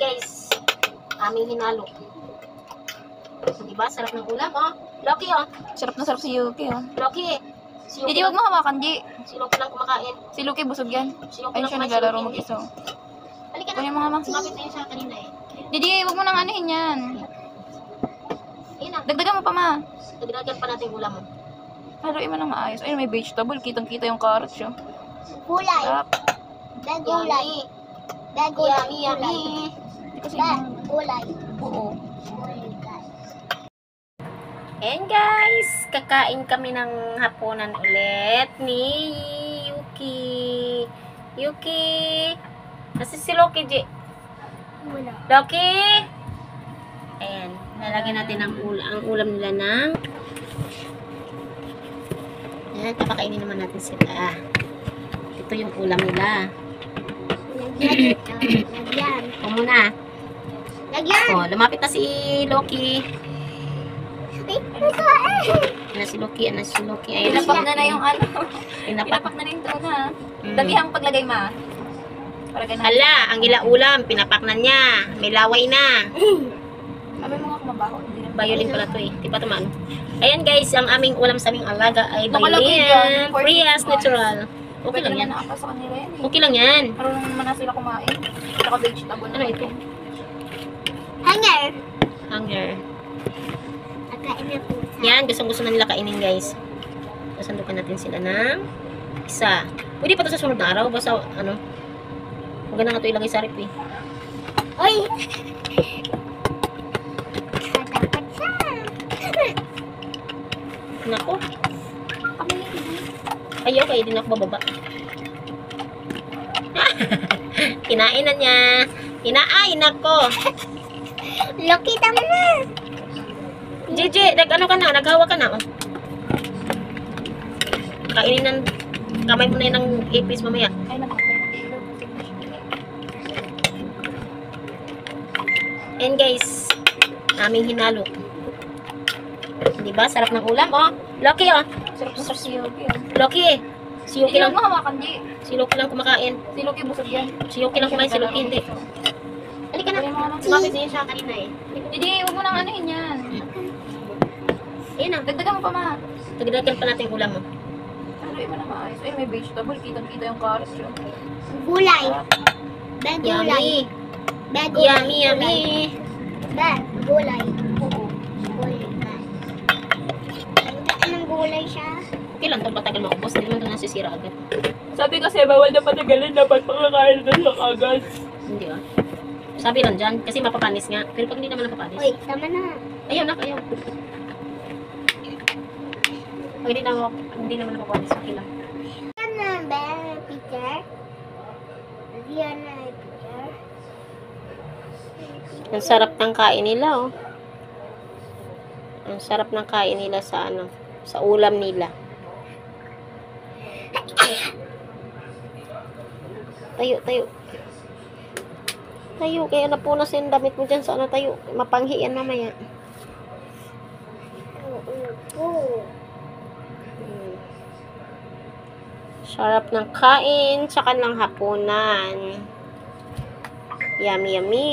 guys, aming hinalo. So, diba? Sarap ng ulam, oh. Loki, oh. Sarap na sarap si Yuki, oh. Loki. Si Di, wag mo hawakan, Di. Si Loki lang kumakain. Si Luki busog yan. Si Loki Ayun lang siya kumain, naglalaro si Loki mag-isa. Halika na. Kunin mo nga, Ma. Sumapit na yun sa kanina eh. Di, wag mo nang anuhin yan. Ayun na. Dagdagan mo pa, Ma. Dagdagan pa natin yung ulam mo. Haluin mo nang maayos. Ayun, may vegetable. Kitang-kita yung carrots, yun. Gulay. Sarap. Gulay. Gulay. Yummy. Hindi kasi Gulay. oo. And guys, kakain kami ng hapunan ulit ni Yuki. Yuki. Nasa si Loki, J. Wala. Loki. Ayan. Lalagyan natin ang ulam nila ng ayan, papakainin naman natin sila. Ito yung ulam nila. Lagyan. O muna. Lagyan. O, lumapit na si Loki. Ay, nakain. Ayan si Loki. Ayan si Loki. Ayan si Pinapak na Loki. na yung ano. Pinapak. Pinapak na na yung tuna. Mm. Dagihang paglagay, Ma. Para ganun. Hala, ang ulam, pinapak na niya. May laway na. Sabi mo nga kumabaho. Hindi na. Violin pala to eh. Di pa tumaan. Ayan guys, ang aming ulam sa aming alaga ay Nakalagay violin. dyan, Free as natural. Okay Pwede lang yan. naman nakapa sa kanila yan, eh. Okay lang yan. Marunong naman na sila kumain. Saka vegetable. Ano ito? Hanger. Hunger. Nakain na po. Yan, gustong-gusto na nila kainin guys. Sasandukan natin sila ng isa. Pwede pa to sa sunod na araw. Basta ano. Maganda nga ito ilagay sa rep eh. Uy! Dapat siya. Nako. Ay, okay. Hindi na ako bababa. Kinain na niya. Kinain ako. Loki, tama na. JJ, ano ka na? Naghawa ka na. Oh. Kainin ng kamay mo na yun ng ipis mamaya. Ay, naman. And guys, aming hinalo. Diba? Sarap ng ulam, oh. Loki, oh. Sarap na sarap si Yuki, oh. Loki. Si Yuki Hindi, lang. wag mo hawakan, Di. Si Loki lang kumakain. Si Luki busog yan. Si Yuki lang kumain, si Loki hindi. Halika na. Sumapit na yun siya kanina eh. Hindi, wag mo nang anuhin yan. Ayun na. Dagdagan mo pa, Ma. Dagdagan pa natin yung ulam mo. Haluin mo nang maayos. Ayun, may vegetable. Kitang-kita yung carrots, yun. Gulay. Gulay. Yummy. Gulay. Yummy, yummy. Gulay. Oo. Gulay. Anong gulay siya? Okay lang, ito patagal maubos. Hindi mo ito nasisira agad. Sabi kasi, bawal na patagalin. Dapat pangkakain na lang agad. Hindi ah. Sabi lang dyan, kasi mapapanis nga. Pero pag hindi naman napapanis. Uy, tama na. Ayaw na, ayaw. Pag hindi naman napapanis, okay lang. Yan na ba, Peter? Yan na, Peter. Ang sarap ng kain nila, oh. Ang sarap ng kain nila sa ano, sa ulam nila. Tayo, tayo. Tayo, kaya napunas yung damit mo dyan sa ano, tayo. Mapanghi yan mamaya. Sarap ng kain, tsaka ng hapunan. Yummy, yummy.